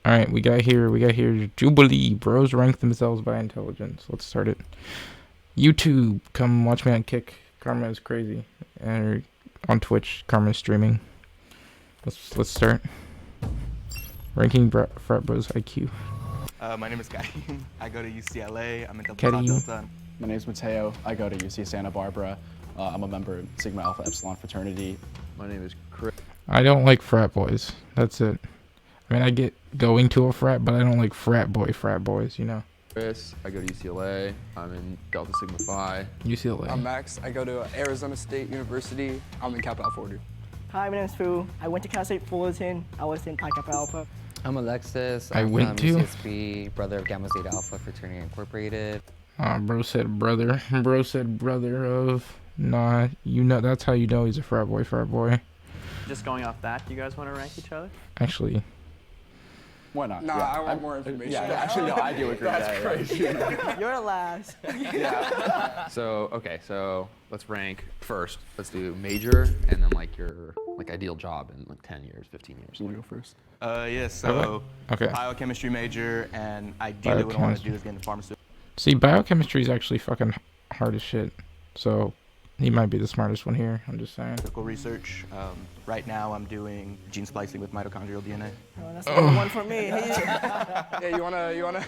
All right, we got here Jubilee. Bros rank themselves by intelligence. Let's start it. YouTube, come watch me on Kick. Karma is crazy. And on Twitch, Karma is streaming. Let's start. Ranking frat bros IQ. My name is Karim. I go to UCLA. I'm in Karim. Delta. My name is Mateo. I go to UC Santa Barbara. I'm a member of Sigma Alpha Epsilon fraternity. My name is Chris. I don't like frat boys. That's it. I mean, I get going to a frat, but I don't like frat boys, you know. I go to UCLA. I'm in Delta Sigma Phi. UCLA. I'm Max. I go to Arizona State University. I'm in Kappa Alpha Order. Hi, my name is Fu. I went to Cal State Fullerton. I was in Pi Kappa Alpha. I'm Alexis. I went to UCSB, brother of Gamma Zeta Alpha Fraternity Incorporated. Bro said brother. Bro said brother of. Nah, you know, that's how you know he's a frat boy. Just going off that, do you guys want to rank each other? Actually. Why not? Nah, I want more information. Yeah, actually, no, I do agree. That's crazy. You're the last. So let's rank first. Let's do major and then like your ideal job in like 10 years, 15 years. You want to go first? So Okay. biochemistry major, and ideally what I want to do is get into pharmaceutical. See, biochemistry is actually fucking hard as shit. So he might be the smartest one here. I'm just saying. Research. Right now I'm doing gene splicing with mitochondrial DNA. Oh, that's the one for me. Yeah, you wanna?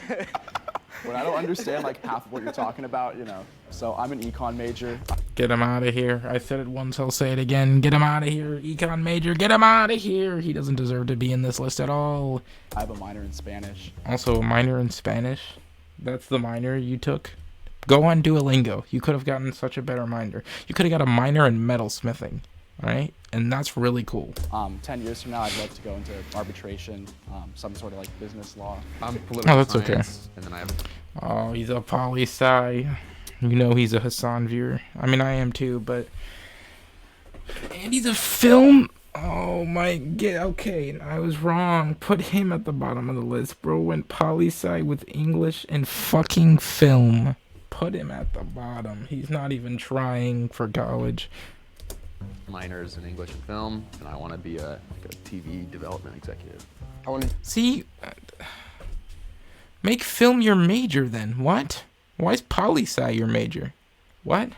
When I don't understand like half of what you're talking about, you know. So I'm an econ major. Get him out of here. I said it once, I'll say it again. Get him out of here. Econ major, get him out of here. He doesn't deserve to be in this list at all. I have a minor in Spanish. Also, a minor in Spanish. That's the minor you took. Go on Duolingo. You could have gotten such a better minor. You could have got a minor in metalsmithing, right? And that's really cool. 10 years from now, I'd like to go into arbitration, some sort of like business law. I'm political that's science, and then I have. Oh, he's a poli-sci. You know he's a Hassan viewer. I mean, I am too, but... And he's a film... Oh my god, okay, I was wrong. Put him at the bottom of the list. Bro went poli-sci with English and fucking film. Put him at the bottom. He's not even trying for college. Minors in English and film, and I want to be a TV development executive. I want to. See, make film your major then. What? Why is poli-sci your major? What?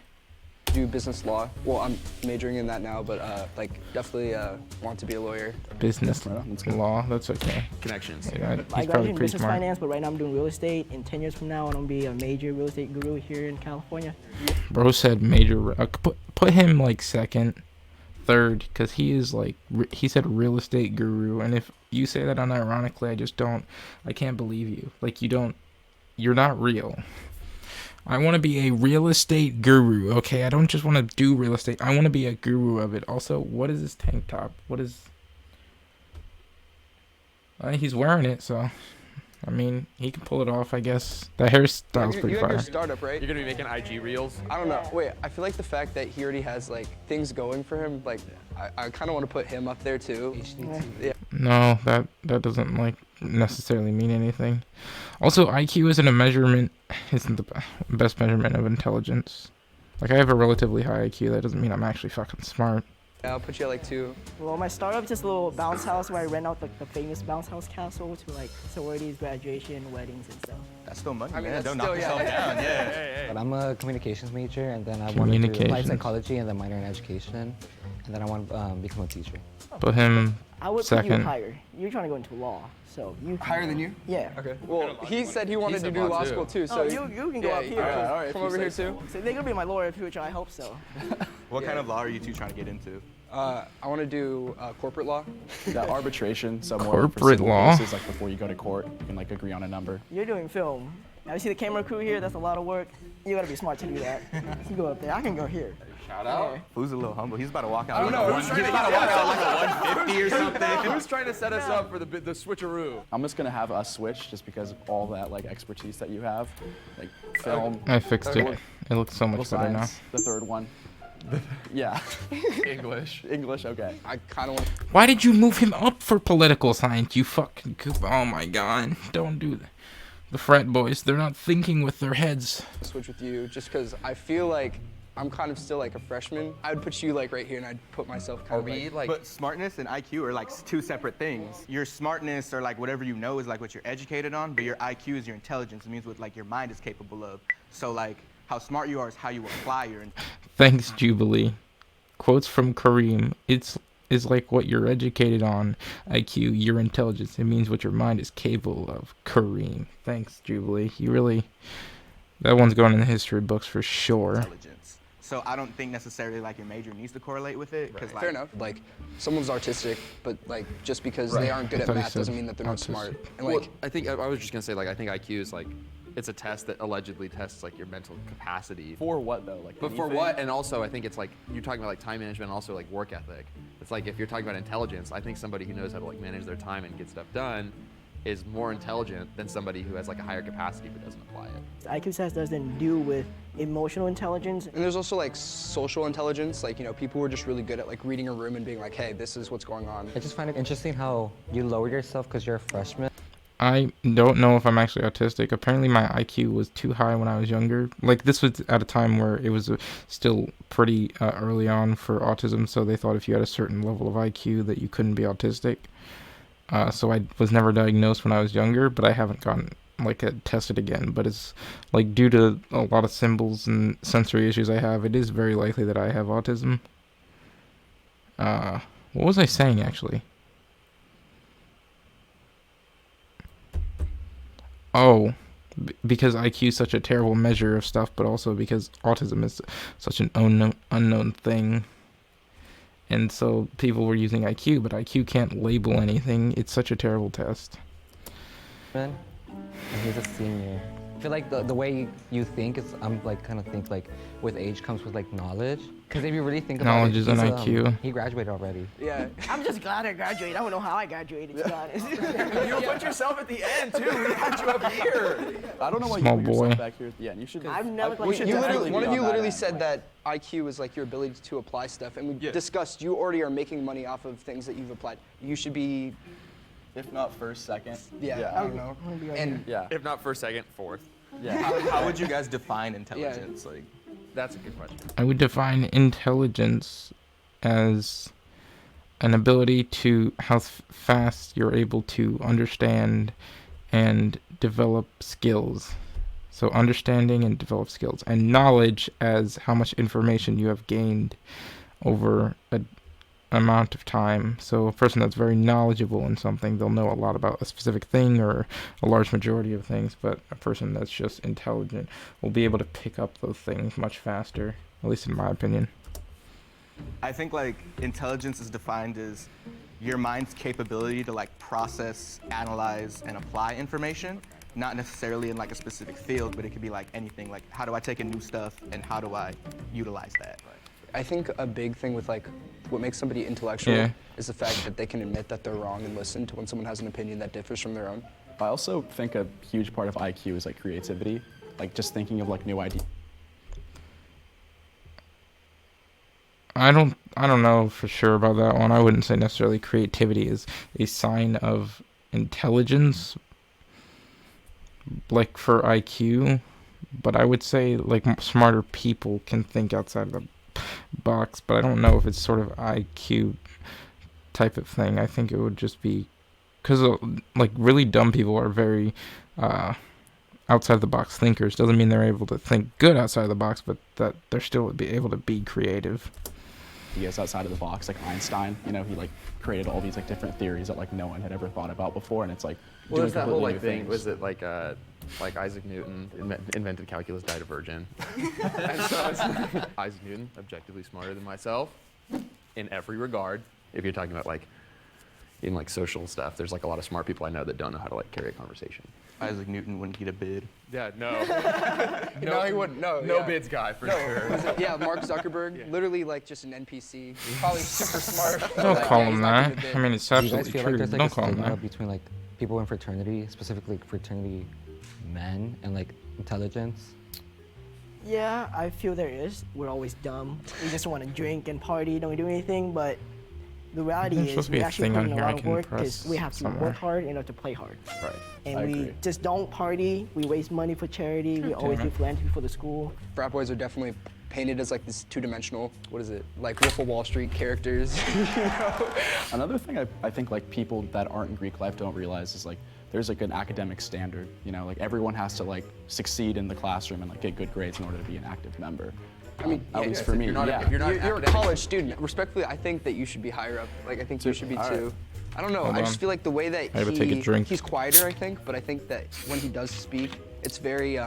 Do business law. Well, I'm majoring in that now, but definitely want to be a lawyer. Business law. That's okay. Connections. Yeah, I he's graduated probably in pretty business smart. finance, but right now I'm doing real estate. In 10 years from now, I'm going to be a major real estate guru here in California. Bro said major. Put him like second, third, because he is like, he said real estate guru. And if you say that unironically, I can't believe you. Like, you're not real. I want to be a real estate guru, okay? I don't just want to do real estate. I want to be a guru of it. Also, what is this tank top? What is... he's wearing it, so... I mean, he can pull it off, I guess. The hairstyle's pretty You have fire. your startup, right? You're gonna be making IG reels. I don't know. Wait, I feel like the fact that he already has like things going for him, like I kind of want to put him up there too. Yeah. No, that doesn't like necessarily mean anything. Also, IQ isn't the best measurement of intelligence. Like, I have a relatively high IQ. That doesn't mean I'm actually fucking smart. I'll put you at like 2. Well, my startup is just a little bounce house where I rent out the famous bounce house castle to like sororities, graduation, weddings, and stuff. That's still money, I mean, man. that's Don't still- knock yourself yeah. down. Yeah. But I'm a communications major, and then I want to do applied Communications. psychology and then minor in education, and then I want to become a teacher. Put him I would put you second. higher. You're trying to go into law, so you can, Higher than you? Yeah. Okay. Well, he said he wanted to said do law law too. school too, so Oh, you can go up here. All right, if come you over say here so. too. So they're gonna be my lawyer in the future. I hope so. What kind of law are you two trying to get into? I want to do corporate law. Yeah, arbitration. So more for Corporate civil law? cases, like before you go to court, you can like agree on a number. You're doing film. Now you see the camera crew here? That's a lot of work. You gotta be smart to do that. You go up there. I can go here. Shout out. Who's a little humble? He's about to walk out. I don't like know. a Who's one- trying He's to- about to walk out like a 150 or something. Who's trying to set us up for the switcheroo? I'm just gonna have us switch just because of all that like expertise that you have, like film, I fixed it. Cool. It looks so much political better now. science, the third one. Yeah, English. English. Okay. I kind of want Why did you move him up for political science, you fucking goop? Oh my god. Don't do that. The frat boys, they're not thinking with their heads. to switch with you just because I feel like I'm kind of still like a freshman. I would put you like right here, and I'd put myself kind Are of we like. like? But smartness and IQ are like two separate things. Your smartness or like whatever you know is like what you're educated on, but your IQ is your intelligence. It means what like your mind is capable of. So like how smart you are is how you apply your. Thanks, Jubilee. Quotes from Kareem. It's is like what you're educated on. IQ, your intelligence. It means what your mind is capable of. Kareem. Thanks, Jubilee. You really. That one's going in the history books for sure. Intelligence. So I don't think necessarily like your major needs to correlate with it, because like. Fair enough. Like, someone's artistic, but like just because they aren't good I at thought you math said doesn't mean that they're not artistic. smart. And Well, like, I think I was just gonna say like I think IQ is like it's a test that allegedly tests like your mental capacity. For what though? Like, But for anything? what? And also I think it's like you're talking about like time management and also like work ethic. It's like if you're talking about intelligence, I think somebody who knows how to like manage their time and get stuff done is more intelligent than somebody who has like a higher capacity but doesn't apply it. The IQ test doesn't deal with emotional intelligence. and there's also like social intelligence. Like, you know, people who are just really good at like reading a room and being like, hey, this is what's going on. I just find it interesting how you lower yourself because you're a freshman. I don't know if I'm actually autistic. Apparently my IQ was too high when I was younger. Like, this was at a time where it was still pretty early on for autism, so they thought if you had a certain level of IQ that you couldn't be autistic. So I was never diagnosed when I was younger, but I haven't gotten like tested again. But it's like due to a lot of symbols and sensory issues I have, it is very likely that I have autism. What was I saying actually? Oh, because IQ is such a terrible measure of stuff, but also because autism is such an unknown thing. And so people were using IQ, but IQ can't label anything. It's such a terrible test. And he's a senior. I feel like the way you think is, I'm like kind of think like with age comes with like knowledge. Because if you really think about Knowledge it, is an IQ. He graduated already. Yeah. I'm just glad I graduated. I don't know how I graduated, to be honest. You put yourself at the end too. We had you up here. I don't know why Small you put yourself boy. back here at the end. You should. I've never, we like, should You definitely literally, be one of on you that literally end. said that IQ is like your ability to apply stuff, and we discussed you already are making money off of things that you've applied. You should be, If not first, second. I don't know. And Yeah. If not first, second, fourth. Yeah. How would you guys define intelligence? Like. That's a good question. I would define intelligence as an ability to how fast you're able to understand and develop skills. So understanding and develop skills, and knowledge as how much information you have gained over an amount of time. So a person that's very knowledgeable in something, they'll know a lot about a specific thing or a large majority of things, but a person that's just intelligent will be able to pick up those things much faster, at least in my opinion. I think like intelligence is defined as your mind's capability to like process, analyze, and apply information. Not necessarily in like a specific field, but it could be like anything. Like, how do I take in new stuff and how do I utilize that? I think a big thing with like what makes somebody intellectual Yeah. is the fact that they can admit that they're wrong and listen to when someone has an opinion that differs from their own. I also think a huge part of IQ is like creativity, like just thinking of like new ideas. I don't know for sure about that one. I wouldn't say necessarily creativity is a sign of intelligence, like for IQ, but I would say like smarter people can think outside of the box, but I don't know if it's sort of IQ type of thing. I think it would just be because like really dumb people are very outside the box thinkers. Doesn't mean they're able to think good outside the box, but that they're still be able to be creative. Ideas outside of the box, like Einstein. You know, he like created all these like different theories that like no one had ever thought about before, and it's like Well, doing there's that whole completely like new thing. things. Was it like Isaac Newton invented calculus, died a virgin? And so it's Isaac Newton, objectively smarter than myself in every regard. If you're talking about like in like social stuff, there's like a lot of smart people I know that don't know how to like carry a conversation. Isaac Newton wouldn't get a bid. Yeah, no. No, he wouldn't. No, No yeah. bids guy for No, sure. was it- yeah, Mark Zuckerberg, literally like just an NPC, probably super smart. Don't Like, call yeah, him he's not that. gonna bid. I mean, it's Do you guys absolutely feel true. like there's like Don't a call him stigma that. between like people in fraternity, specifically fraternity men, and like intelligence? Yeah, I feel there is. We're always dumb. We just want to drink and party, don't do anything, but the reality There's is supposed to be we a actually thing put on in a here I lot of can work press because we have to somewhere. work hard in order to play hard. Right. And I we agree. just don't party. We waste money for charity. We always damn do it. philanthropy for the school. Frat boys are definitely painted as like this two-dimensional, what is it, like Wolf of Wall Street characters, you know? Another thing I think like people that aren't in Greek life don't realize is like there's like an academic standard, you know, like everyone has to like succeed in the classroom and like get good grades in order to be an active member. I mean, at least for me, you're not, yeah. if you're not You're a academic- college student. Respectfully, I think that you should be higher up. Like, I think you should be all too. right. I don't know. Hold I on. just feel like the way that I gotta take a drink. he's quieter, I think, but I think that when he does speak, it's very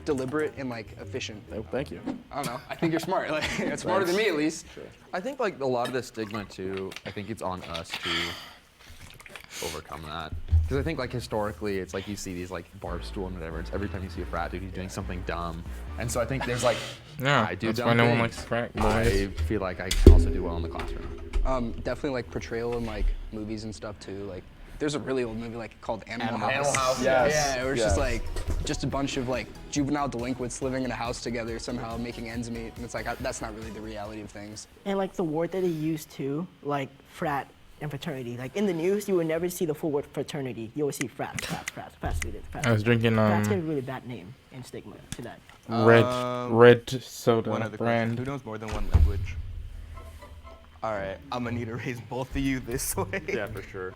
deliberate and like efficient. Oh, thank you. I don't know. I think you're smart. Like, it's smarter than me at least. I think like a lot of the stigma too, I think it's on us to overcome that. Because I think like historically, it's like you see these like Barstool and whatever, it's every time you see a frat dude, he's doing something dumb. And so I think there's like, Yeah, I do that's dumb why no one things. likes frat I boys. feel like I can also do well in the classroom. Definitely like portrayal in like movies and stuff too. Like, there's a really old movie like called Animal House. Animal House, Yes. Yeah, where it's yes. just like just a bunch of like juvenile delinquents living in a house together, somehow making ends meet, and it's like that's not really the reality of things. And like the word that they use too, like frat and fraternity. Like in the news, you would never see the full word fraternity. You always see frat students, frat. I was drinking Frat's got a really bad name and stigma to that. red soda One other question. brand. Who knows more than one language? All right, I'm gonna need to raise both of you this way. Yeah, for sure.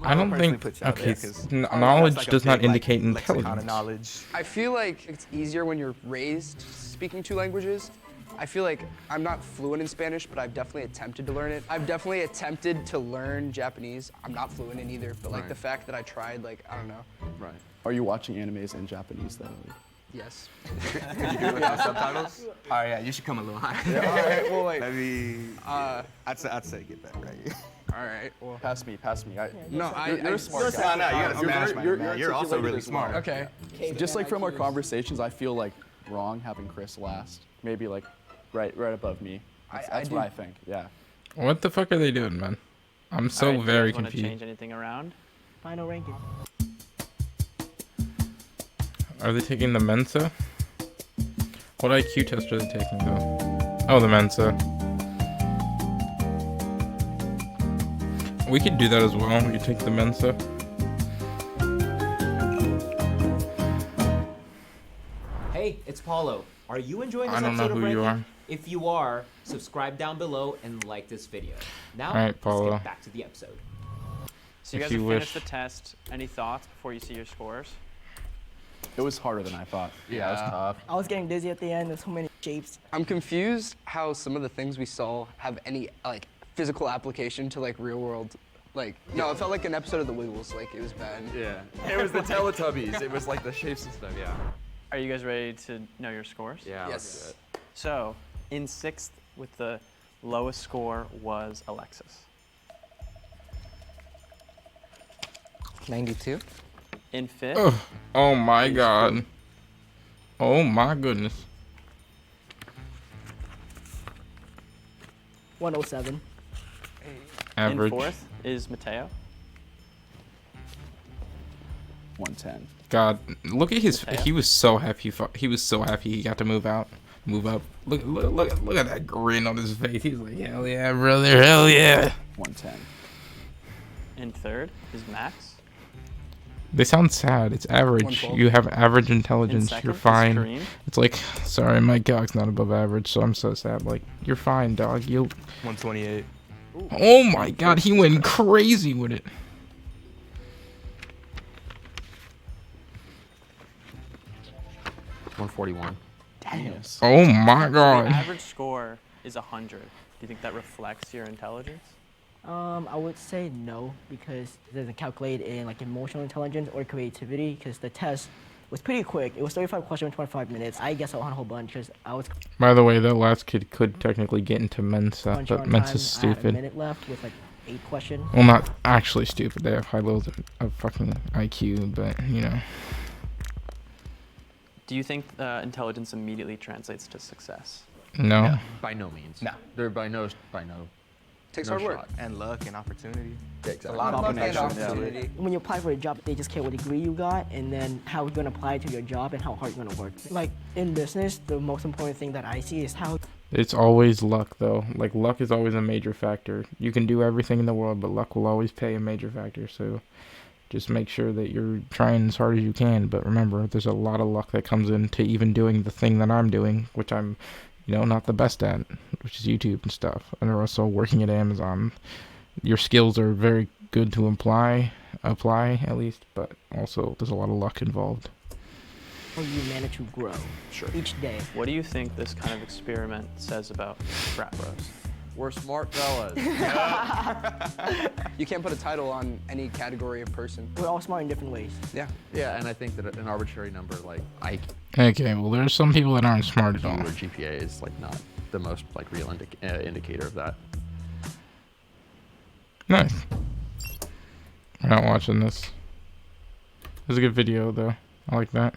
I don't personally think. put you out Okay, there 'cause knowledge that's like a does not big, like, indicate lexicon of intelligence. knowledge. I feel like it's easier when you're raised speaking two languages. I feel like I'm not fluent in Spanish, but I've definitely attempted to learn it. I've definitely attempted to learn Japanese. I'm not fluent in either, but like Right. the fact that I tried, like, I don't know. Right. Are you watching animes in Japanese though? Yes. Could you do it without subtitles? All right, yeah, you should come a little higher. All right, well, like, Maybe. I'd say get that right. all right, well. Pass me. No, You're a smart No, guy. no, you gotta smash very- my you're man. You're also articulated really as smart. well. Okay. Just like from our conversations, I feel like wrong having Chris last. Maybe like right above me. That's what I think. Yeah. What the fuck are they doing, man? I'm so Alright, very you guys want to confused. change anything around? Final ranking. Are they taking the Mensa? What IQ test are they taking though? Oh, the Mensa. We could do that as well. We could take the Mensa. Hey, it's Paulo. Are you enjoying this I don't know episode of who you Ranking? are. If you are, subscribe down below and like this video. Now, All right, let's Paulo. get back to the episode. So you If guys you have finished wish. the test. Any thoughts before you see your scores? It was harder than I thought. Yeah, that's tough. I was getting dizzy at the end. There's so many shapes. I'm confused how some of the things we saw have any, like, physical application to, like, real world. Like, no, it felt like an episode of The Wiggles. Like, it was bad. Yeah. It was the Teletubbies. It was like the shapes and stuff, yeah. Are you guys ready to know your scores? Yeah. Yes. So, in 6th, with the lowest score was Alexis. 92. In 5th, Ugh. Oh my god. Oh my goodness. 107. Average. in 4th is Mateo. 110. God, look at his. Mateo? He was so happy. He was so happy he got to move out, move up. Look at that grin on his face. He's like, hell yeah, brother, hell yeah. 110. In 3rd is Max. They sound sad. It's average. 112. You have average In intelligence. 2nd You're is fine. Kareem. It's like, sorry, my cog's not above average, so I'm so sad. Like, you're fine, dog. You. 128. Oh my god, he went crazy with it. It's 141. Yes. Oh my Your god. average score is 100. Do you think that reflects your intelligence? I would say no, because it doesn't calculate in like emotional intelligence or creativity, because the test was pretty quick. It was 35 questions, 25 minutes. I guess I won a whole bunch because I was By the way, that last kid could technically get into Mensa, punching but on Mensa's time. I had a stupid. minute left with like 8 questions. Well, not actually stupid. They have high levels of fucking IQ, but you know. Do you think intelligence immediately translates to success? No. By no means. No. They're by no. Takes No hard work. shot. And luck and opportunity. Yeah, exactly. A lot of luck and Combination, yeah. opportunity. When you apply for a job, they just care what degree you got and then how you're gonna apply to your job and how hard you're gonna work. Like in business, the most important thing that I see is how It's always luck, though. Like, luck is always a major factor. You can do everything in the world, but luck will always play a major factor. So just make sure that you're trying as hard as you can. But remember, there's a lot of luck that comes into even doing the thing that I'm doing, which I'm not the best at, which is YouTube and stuff. And also working at Amazon, your skills are very good to apply at least, but also there's a lot of luck involved. How you manage to grow each day. What do you think this kind of experiment says about frat bros? We're smart fellas. You can't put a title on any category of person. We're all smart in different ways. Yeah. Yeah, and I think that an arbitrary number like IQ Okay, well, there's some people that aren't smart at all. or GPA is like not the most like real indicator of that. Nice. We're not watching this. It's a good video, though. I like that.